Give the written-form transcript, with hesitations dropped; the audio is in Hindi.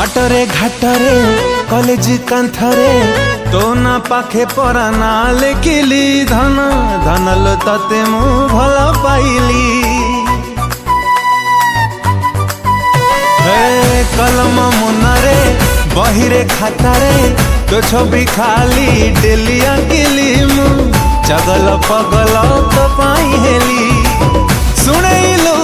बाटरे घाटरे कॉलेज कांथरे तो ना पाखे परा ना लेखिली धन धन लो तते मु भल पाइली। हे कलम मुनरे बहिरे खातारे तो छवि खाली डेली आंकिली मु चगल पगल तो पाई हेली। शुणेलु